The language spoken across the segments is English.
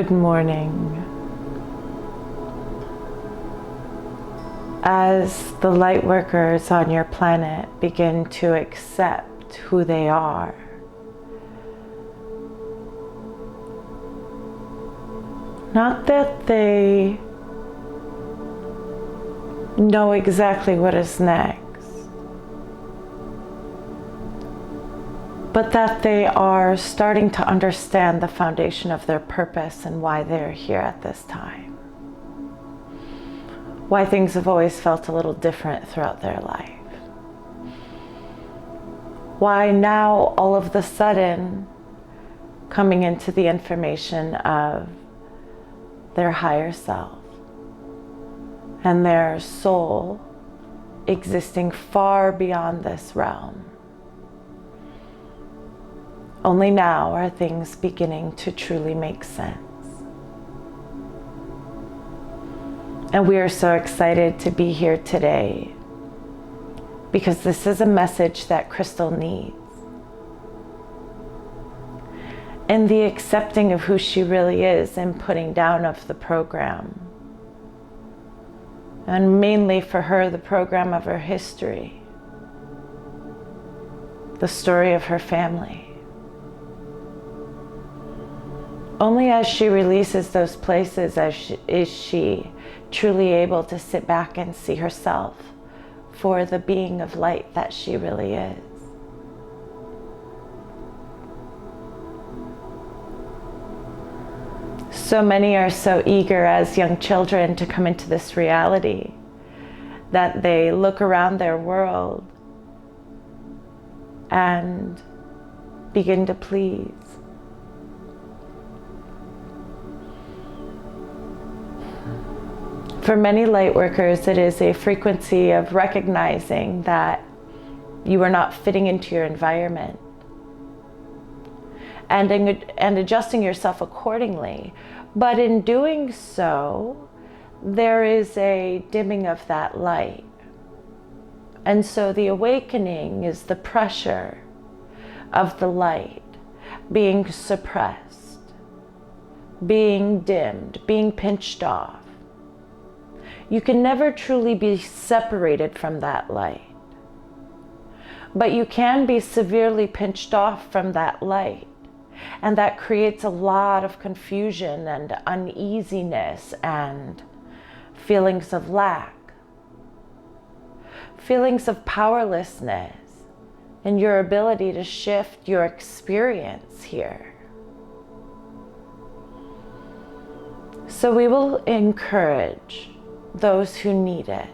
Good morning. As the light workers on your planet begin to accept who they are, not that they know exactly what is next, but that they are starting to understand the foundation of their purpose and why they're here at this time. Why things have always felt a little different throughout their life. Why now, all of the sudden, coming into the information of their higher self and their soul existing far beyond this realm. Only now are things beginning to truly make sense. And we are so excited to be here today because this is a message that Crystal needs. And the accepting of who she really is and putting down of the program. And mainly for her, the program of her history, the story of her family. Only as she releases those places is she truly able to sit back and see herself for the being of light that she really is. So many are so eager as young children to come into this reality that they look around their world and begin to please. For many light workers, it is a frequency of recognizing that you are not fitting into your environment and adjusting yourself accordingly. But in doing so, there is a dimming of that light. And so the awakening is the pressure of the light being suppressed, being dimmed, being pinched off. You can never truly be separated from that light. But you can be severely pinched off from that light. And that creates a lot of confusion and uneasiness and feelings of lack. Feelings of powerlessness in your ability to shift your experience here. So we will encourage those who need it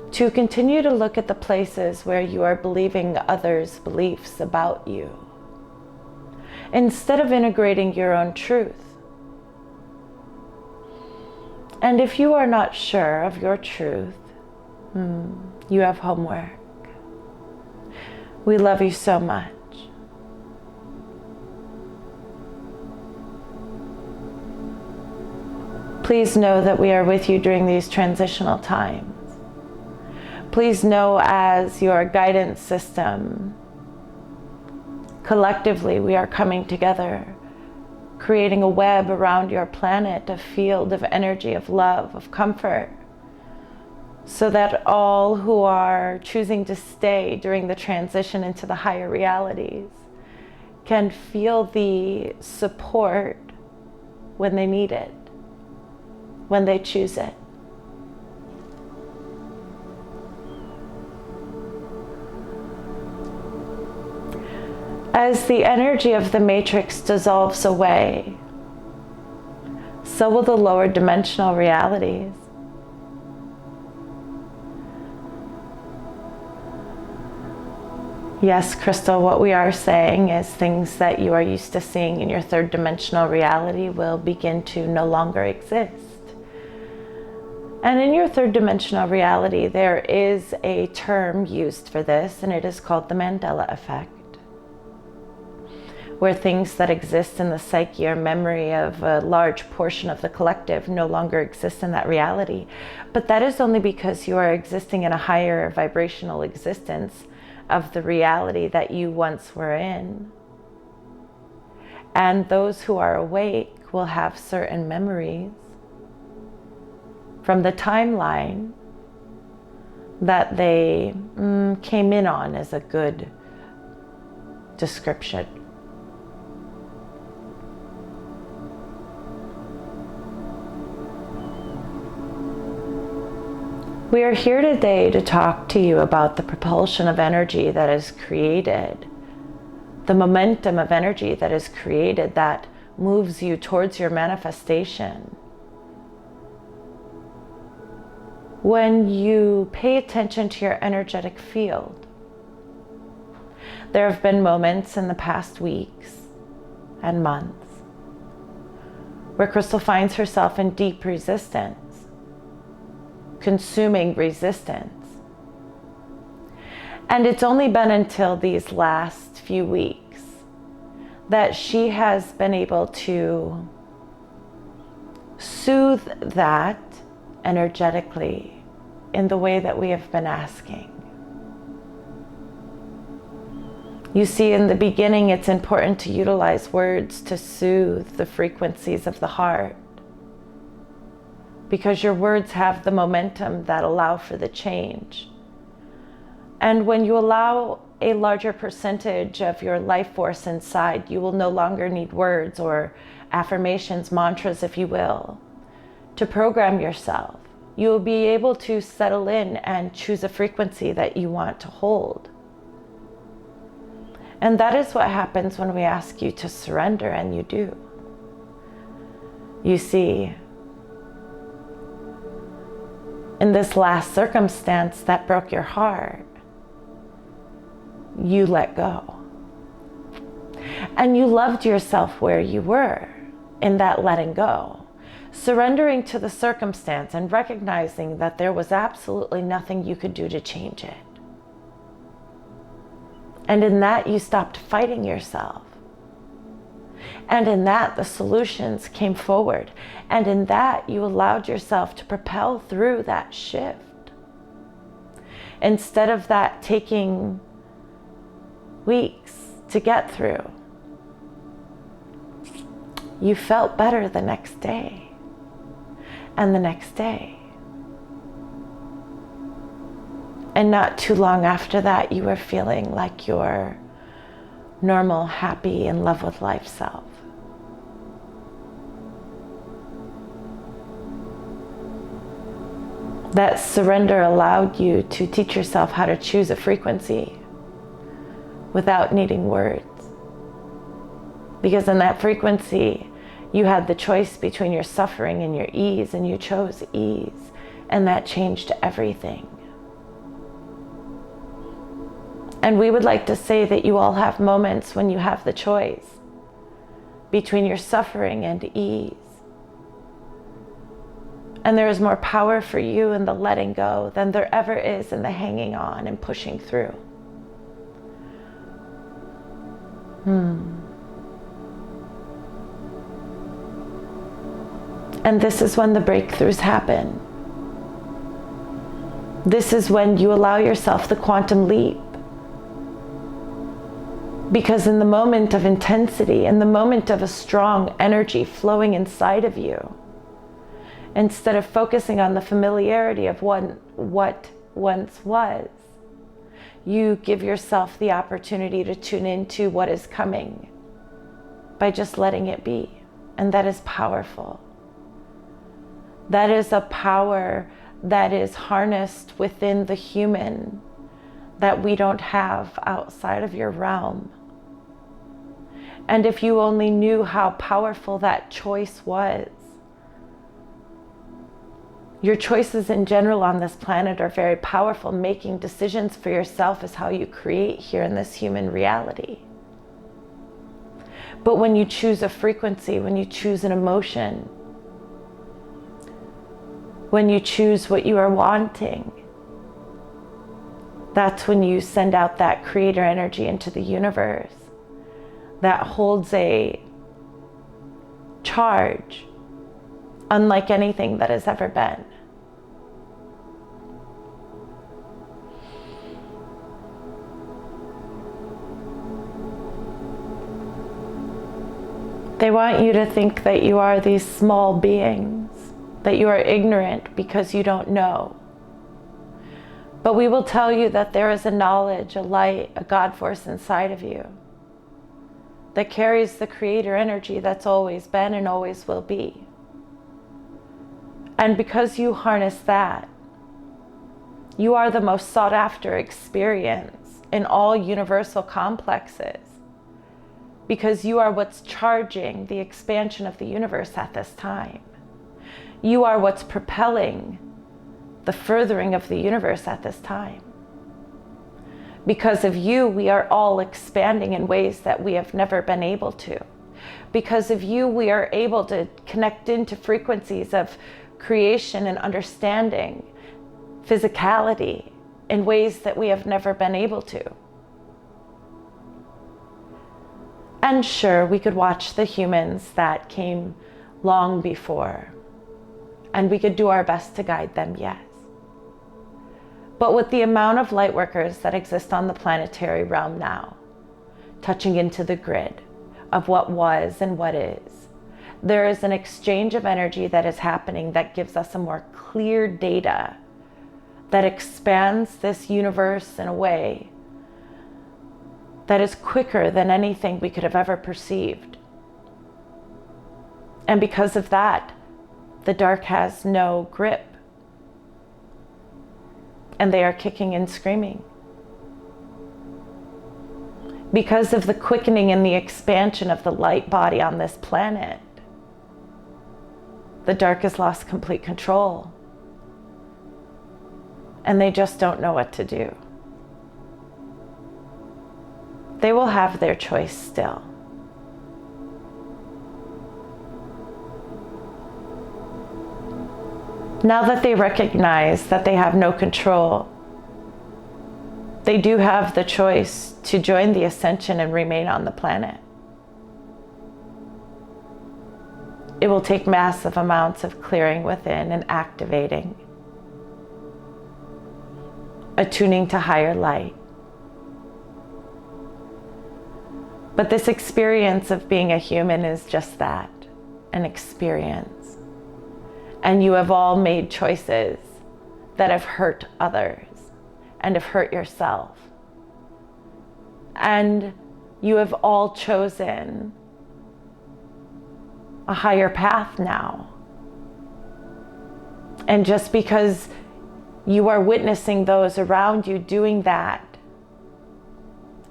to continue to look at the places where you are believing others' beliefs about you, instead of integrating your own truth. And if you are not sure of your truth, you have homework. We love you so much. Please know that we are with you during these transitional times. Please know, as your guidance system, collectively we are coming together, creating a web around your planet, a field of energy, of love, of comfort, so that all who are choosing to stay during the transition into the higher realities can feel the support when they need it, when they choose it. As the energy of the matrix dissolves away, so will the lower dimensional realities. Yes, Crystal, what we are saying is things that you are used to seeing in your third dimensional reality will begin to no longer exist. And in your third dimensional reality, there is a term used for this, and it is called the Mandela effect, where things that exist in the psyche or memory of a large portion of the collective no longer exist in that reality. But that is only because you are existing in a higher vibrational existence of the reality that you once were in. And those who are awake will have certain memories from the timeline that they came in on, as a good description. We are here today to talk to you about the propulsion of energy that is created, the momentum of energy that is created that moves you towards your manifestation. When you pay attention to your energetic field, there have been moments in the past weeks and months where Crystal finds herself in deep resistance, consuming resistance. And it's only been until these last few weeks that she has been able to soothe that energetically in the way that we have been asking. You see, in the beginning, it's important to utilize words to soothe the frequencies of the heart, because your words have the momentum that allow for the change. And when you allow a larger percentage of your life force inside, you will no longer need words or affirmations, mantras, if you will, to program yourself. You will be able to settle in and choose a frequency that you want to hold. And that is what happens when we ask you to surrender, and you do. You see, in this last circumstance that broke your heart, you let go. And you loved yourself where you were in that letting go. Surrendering to the circumstance and recognizing that there was absolutely nothing you could do to change it. And in that, you stopped fighting yourself. And in that, the solutions came forward. And in that, you allowed yourself to propel through that shift. Instead of that taking weeks to get through, you felt better the next day. And the next day. And not too long after that, you were feeling like your normal, happy, in love with life self. That surrender allowed you to teach yourself how to choose a frequency without needing words. Because in that frequency, you had the choice between your suffering and your ease, and you chose ease, and that changed everything. And we would like to say that you all have moments when you have the choice between your suffering and ease. And there is more power for you in the letting go than there ever is in the hanging on and pushing through. And this is when the breakthroughs happen. This is when you allow yourself the quantum leap. Because in the moment of intensity, in the moment of a strong energy flowing inside of you, instead of focusing on the familiarity of what once was, you give yourself the opportunity to tune into what is coming by just letting it be. And that is powerful. That is a power that is harnessed within the human that we don't have outside of your realm. And if you only knew how powerful that choice was. Your choices in general on this planet are very powerful. Making decisions for yourself is how you create here in this human reality. But when you choose a frequency, when you choose an emotion, when you choose what you are wanting, that's when you send out that creator energy into the universe that holds a charge unlike anything that has ever been. They want you to think that you are these small beings, that you are ignorant because you don't know. But we will tell you that there is a knowledge, a light, a God force inside of you that carries the creator energy that's always been and always will be. And because you harness that, you are the most sought after experience in all universal complexes, because you are what's charging the expansion of the universe at this time. You are what's propelling the furthering of the universe at this time. Because of you, we are all expanding in ways that we have never been able to. Because of you, we are able to connect into frequencies of creation and understanding, physicality, in ways that we have never been able to. And sure, we could watch the humans that came long before, and we could do our best to guide them, yes. But with the amount of light workers that exist on the planetary realm now, touching into the grid of what was and what is, there is an exchange of energy that is happening that gives us a more clear data that expands this universe in a way that is quicker than anything we could have ever perceived. And because of that, the dark has no grip. And they are kicking and screaming. Because of the quickening and the expansion of the light body on this planet, the dark has lost complete control. And they just don't know what to do. They will have their choice still. Now that they recognize that they have no control, they do have the choice to join the ascension and remain on the planet. It will take massive amounts of clearing within and activating, attuning to higher light. But this experience of being a human is just that, an experience. And you have all made choices that have hurt others and have hurt yourself. And you have all chosen a higher path now. And just because you are witnessing those around you doing that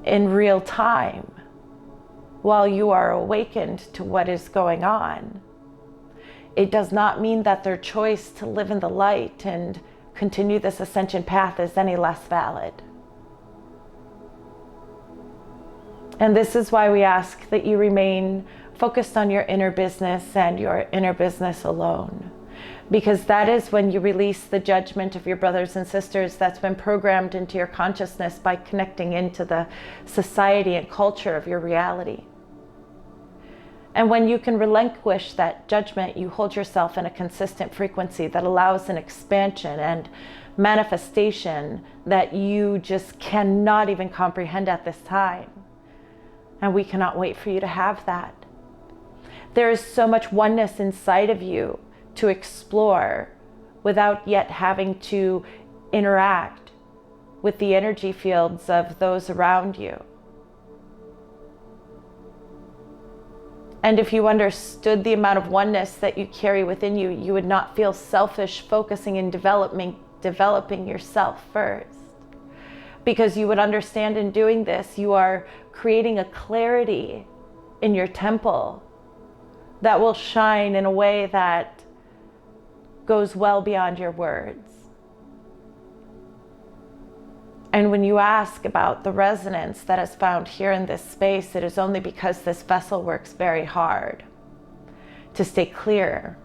in real time, while you are awakened to what is going on, it does not mean that their choice to live in the light and continue this ascension path is any less valid. And this is why we ask that you remain focused on your inner business and your inner business alone. Because that is when you release the judgment of your brothers and sisters that's been programmed into your consciousness by connecting into the society and culture of your reality. And when you can relinquish that judgment, you hold yourself in a consistent frequency that allows an expansion and manifestation that you just cannot even comprehend at this time. And we cannot wait for you to have that. There is so much oneness inside of you to explore without yet having to interact with the energy fields of those around you. And if you understood the amount of oneness that you carry within you, you would not feel selfish focusing in developing yourself first. Because you would understand in doing this, you are creating a clarity in your temple that will shine in a way that goes well beyond your words. And when you ask about the resonance that is found here in this space, it is only because this vessel works very hard to stay clear.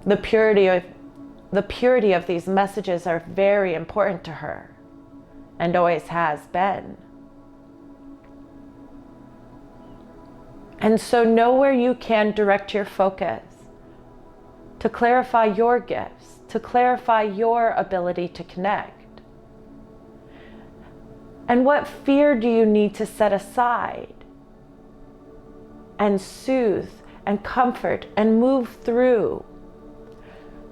The purity of these messages are very important to her and always has been. And so know where you can direct your focus to clarify your gifts, to clarify your ability to connect. And what fear do you need to set aside and soothe and comfort and move through,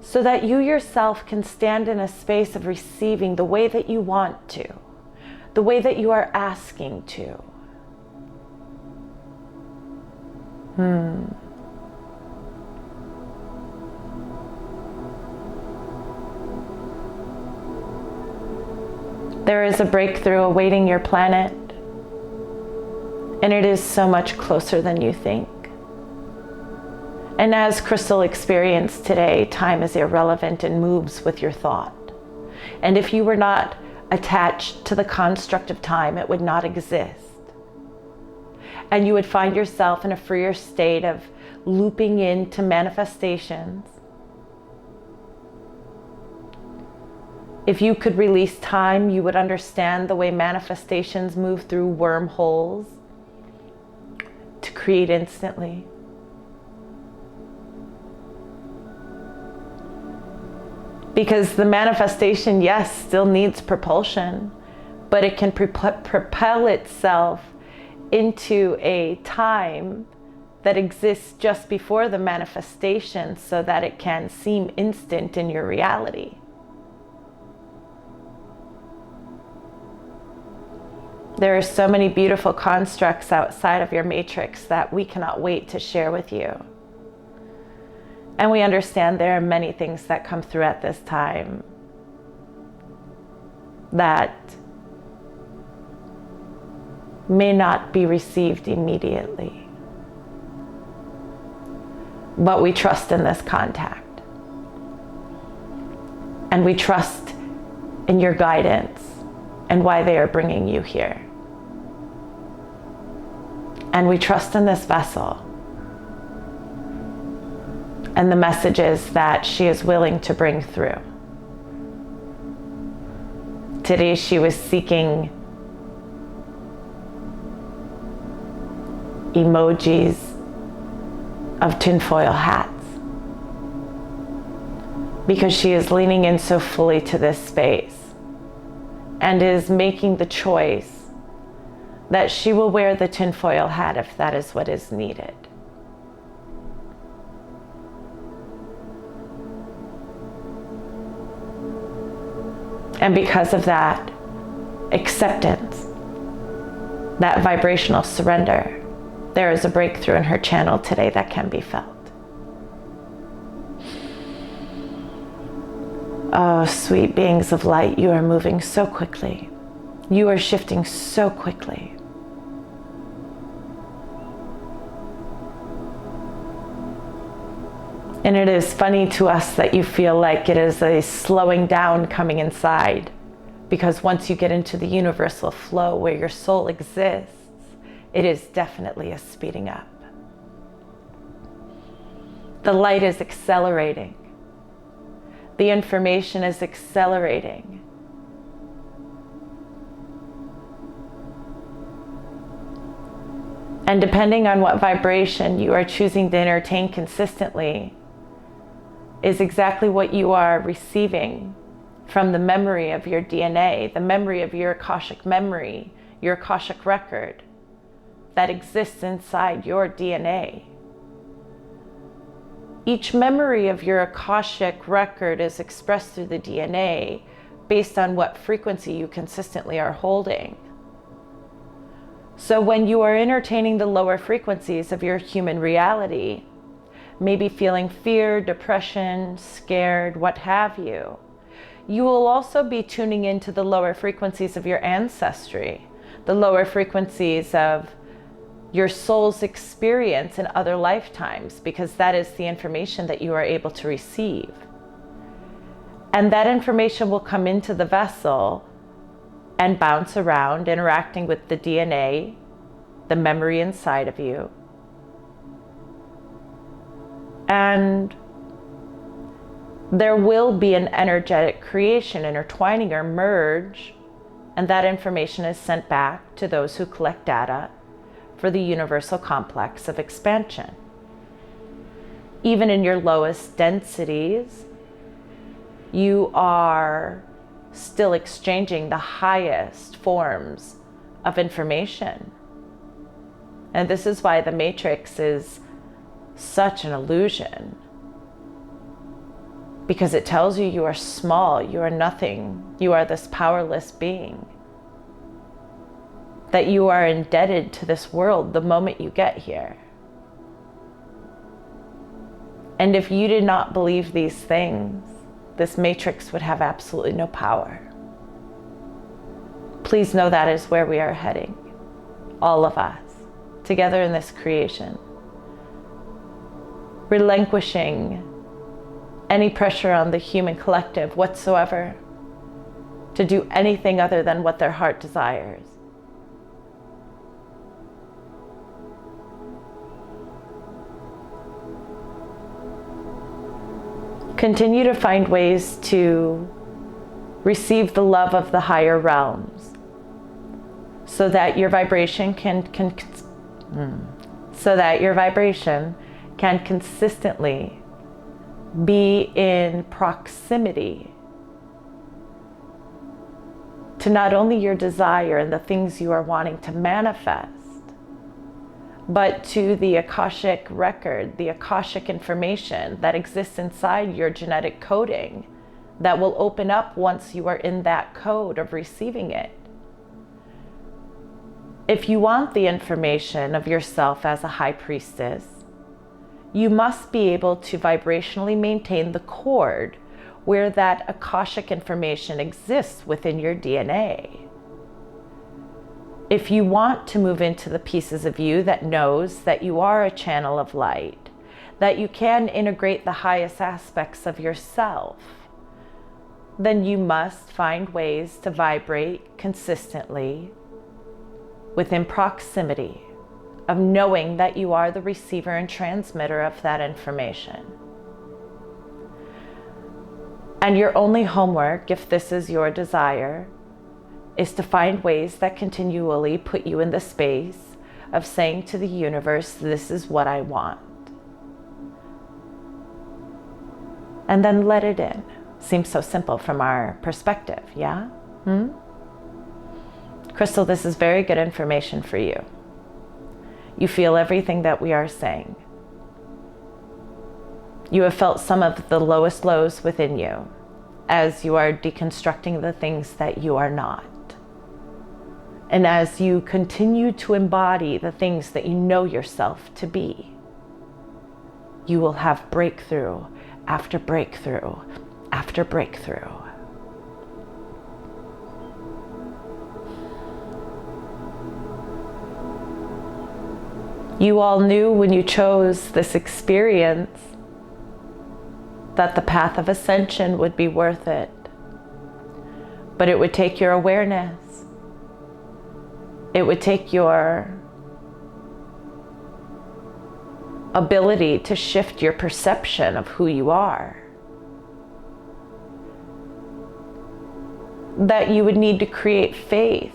so that you yourself can stand in a space of receiving the way that you want to, the way that you are asking to. There is a breakthrough awaiting your planet, and it is so much closer than you think. And as Crystal experienced today, time is irrelevant and moves with your thought. And if you were not attached to the construct of time, it would not exist. And you would find yourself in a freer state of looping into manifestations. If you could release time, you would understand the way manifestations move through wormholes to create instantly. Because the manifestation, yes, still needs propulsion, but it can propel itself into a time that exists just before the manifestation so that it can seem instant in your reality. There are so many beautiful constructs outside of your matrix that we cannot wait to share with you. And we understand there are many things that come through at this time that may not be received immediately. But we trust in this contact. And we trust in your guidance and why they are bringing you here. And we trust in this vessel and the messages that she is willing to bring through. Today she was seeking emojis of tinfoil hats because she is leaning in so fully to this space and is making the choice that she will wear the tinfoil hat if that is what is needed. And because of that acceptance, that vibrational surrender, there is a breakthrough in her channel today that can be felt. Oh, sweet beings of light, you are moving so quickly. You are shifting so quickly. And it is funny to us that you feel like it is a slowing down coming inside, because once you get into the universal flow where your soul exists, it is definitely a speeding up. The light is accelerating. The information is accelerating. And depending on what vibration you are choosing to entertain consistently, is exactly what you are receiving from the memory of your DNA, the memory of your Akashic memory, your Akashic record that exists inside your DNA. Each memory of your Akashic record is expressed through the DNA based on what frequency you consistently are holding. So when you are entertaining the lower frequencies of your human reality, maybe feeling fear, depression, scared, what have you, you will also be tuning into the lower frequencies of your ancestry, the lower frequencies of your soul's experience in other lifetimes, because that is the information that you are able to receive. And that information will come into the vessel and bounce around, interacting with the DNA, the memory inside of you. And there will be an energetic creation, intertwining or merge, and that information is sent back to those who collect data for the universal complex of expansion. Even in your lowest densities, you are still exchanging the highest forms of information. And this is why the matrix is such an illusion. Because it tells you are small, you are nothing, you are this powerless being. That you are indebted to this world the moment you get here. And if you did not believe these things, this matrix would have absolutely no power. Please know that is where we are heading, all of us, together in this creation. Relinquishing any pressure on the human collective whatsoever to do anything other than what their heart desires. Continue to find ways to receive the love of the higher realms so that your vibration can consistently be in proximity to not only your desire and the things you are wanting to manifest, but to the Akashic record, the Akashic information that exists inside your genetic coding that will open up once you are in that code of receiving it. If you want the information of yourself as a high priestess, you must be able to vibrationally maintain the cord where that Akashic information exists within your DNA. If you want to move into the pieces of you that knows that you are a channel of light, that you can integrate the highest aspects of yourself, then you must find ways to vibrate consistently within proximity of knowing that you are the receiver and transmitter of that information. And your only homework, if this is your desire, is to find ways that continually put you in the space of saying to the universe, this is what I want. And then let it in. Seems so simple from our perspective, yeah? Crystal, this is very good information for you. You feel everything that we are saying. You have felt some of the lowest lows within you as you are deconstructing the things that you are not. And as you continue to embody the things that you know yourself to be, you will have breakthrough after breakthrough after breakthrough. You all knew when you chose this experience that the path of ascension would be worth it. But it would take your awareness. It would take your ability to shift your perception of who you are. That you would need to create faith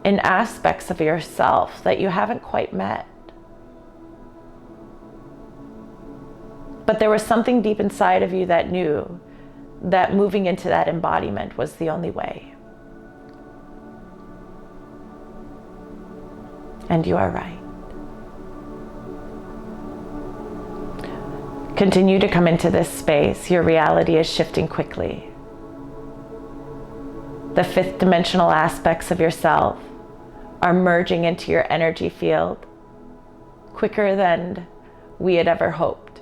in aspects of yourself that you haven't quite met. But there was something deep inside of you that knew that moving into that embodiment was the only way. And you are right. Continue to come into this space. Your reality is shifting quickly. The fifth dimensional aspects of yourself are merging into your energy field quicker than we had ever hoped.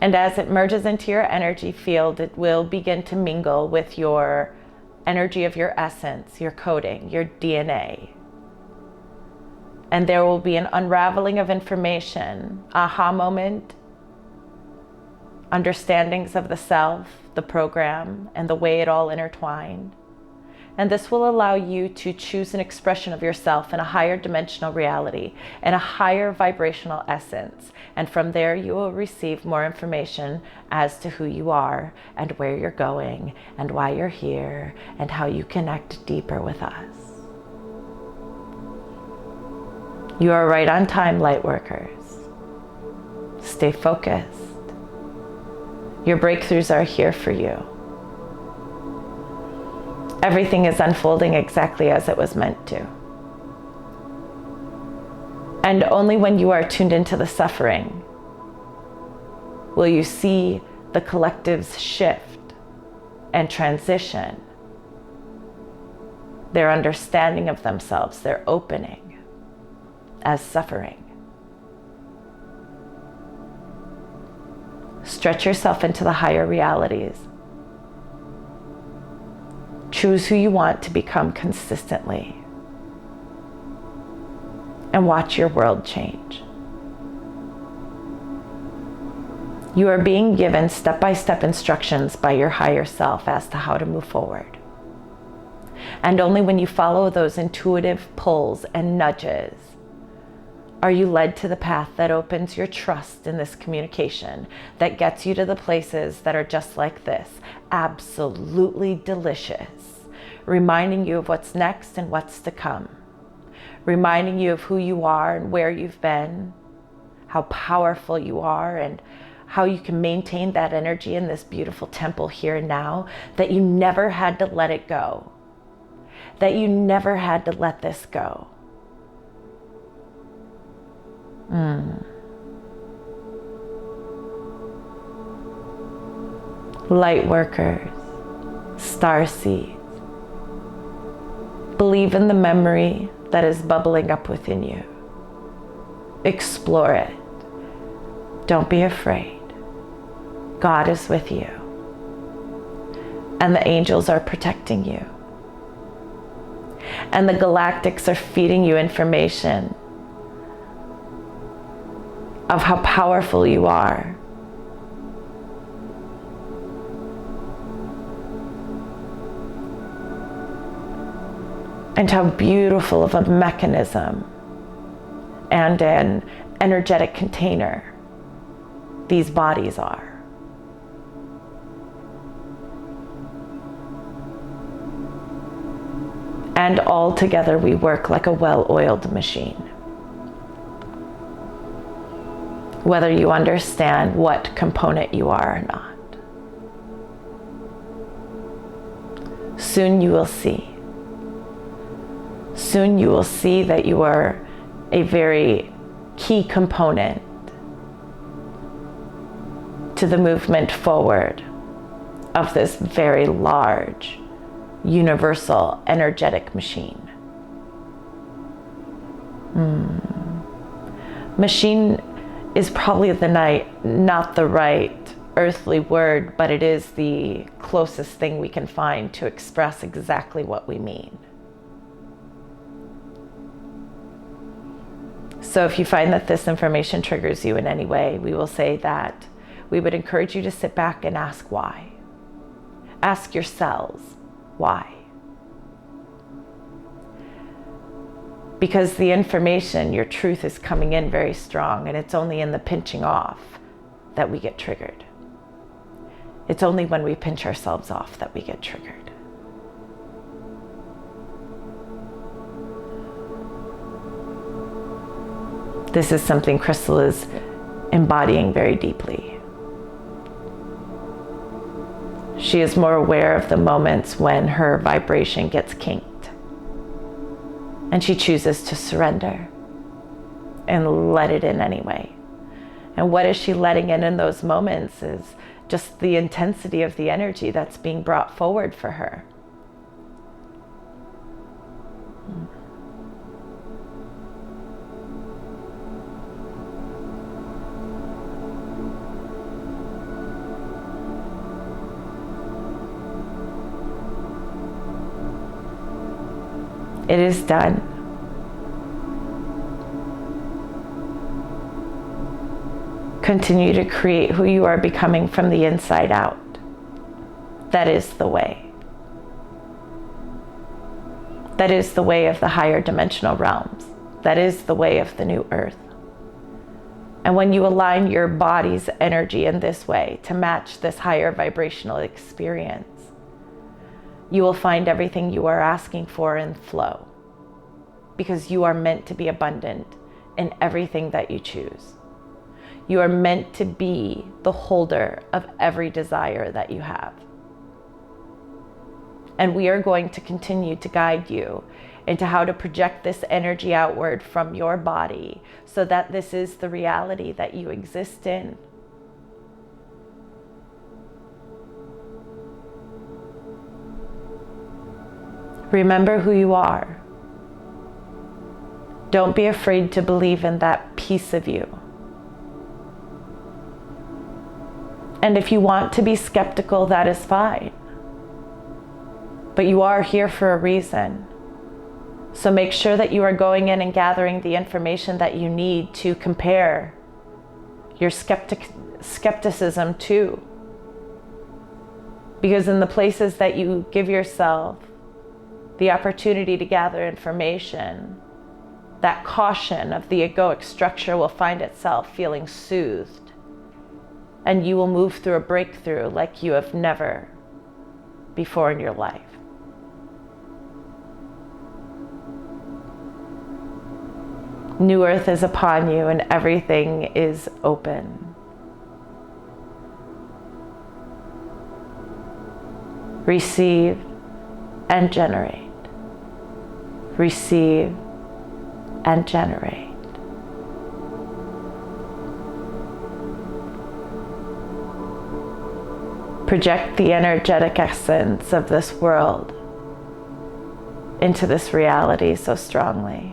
And as it merges into your energy field, it will begin to mingle with your energy of your essence, your coding, your DNA. And there will be an unraveling of information, aha moment, understandings of the self, the program, and the way it all intertwined. And this will allow you to choose an expression of yourself in a higher dimensional reality and a higher vibrational essence. And from there, you will receive more information as to who you are and where you're going and why you're here and how you connect deeper with us. You are right on time, light workers. Stay focused. Your breakthroughs are here for you. Everything is unfolding exactly as it was meant to. And only when you are tuned into the suffering will you see the collective's shift and transition, their understanding of themselves, their opening as suffering. Stretch yourself into the higher realities. Choose who you want to become consistently. And watch your world change. You are being given step-by-step instructions by your higher self as to how to move forward. And only when you follow those intuitive pulls and nudges are you led to the path that opens your trust in this communication, that gets you to the places that are just like this, absolutely delicious, reminding you of what's next and what's to come, reminding you of who you are and where you've been, how powerful you are, and how you can maintain that energy in this beautiful temple here and now, that you never had to let it go, that you never had to let this go. Light workers, star seeds, believe in the memory that is bubbling up within you. Explore it. Don't be afraid. God is with you. And the angels are protecting you. And the galactics are feeding you information of how powerful you are. And how beautiful of a mechanism and an energetic container these bodies are. And all together we work like a well-oiled machine. Whether you understand what component you are or not. Soon you will see. Soon you will see that you are a very key component to the movement forward of this very large, universal, energetic machine. Machine is probably not the right earthly word, but it is the closest thing we can find to express exactly what we mean. So if you find that this information triggers you in any way, we will say that we would encourage you to sit back and ask why. Ask yourselves why. Because the information, your truth is coming in very strong, and it's only in the pinching off that we get triggered. It's only when we pinch ourselves off that we get triggered. This is something Crystal is embodying very deeply. She is more aware of the moments when her vibration gets kinked. And she chooses to surrender and let it in anyway. And what is she letting in those moments is just the intensity of the energy that's being brought forward for her. It is done. Continue to create who you are becoming from the inside out. That is the way. That is the way of the higher dimensional realms. That is the way of the new earth. And when you align your body's energy in this way to match this higher vibrational experience, you will find everything you are asking for in flow, because you are meant to be abundant in everything that you choose. You are meant to be the holder of every desire that you have. And we are going to continue to guide you into how to project this energy outward from your body so that this is the reality that you exist in. Remember who you are. Don't be afraid to believe in that piece of you. And if you want to be skeptical, that is fine. But you are here for a reason. So make sure that you are going in and gathering the information that you need to compare your skepticism to. Because in the places that you give yourself the opportunity to gather information, that caution of the egoic structure will find itself feeling soothed, and you will move through a breakthrough like you have never before in your life. New earth is upon you and everything is open. Receive and generate. Receive and generate. Project the energetic essence of this world into this reality so strongly.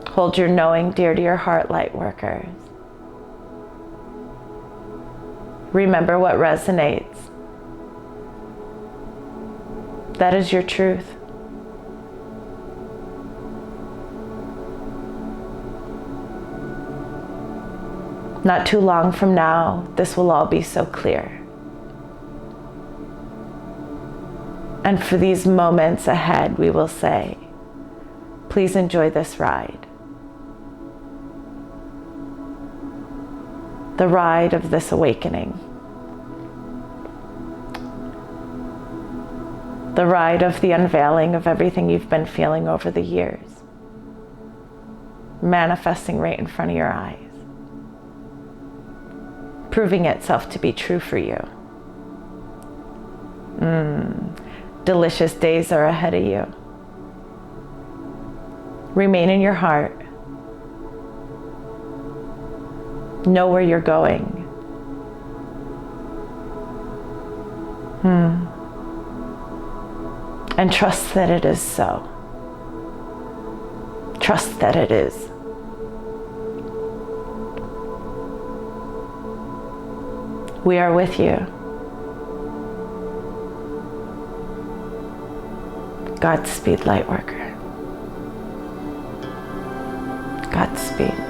Hold your knowing dear to your heart, light workers. Remember what resonates. That is your truth. Not too long from now, this will all be so clear. And for these moments ahead, we will say, please enjoy this ride. The ride of this awakening. The ride of the unveiling of everything you've been feeling over the years, manifesting right in front of your eyes, proving itself to be true for you. Delicious days are ahead of you. Remain in your heart. Know where you're going. And trust that it is so. Trust that it is. We are with you. Godspeed, Lightworker. Godspeed.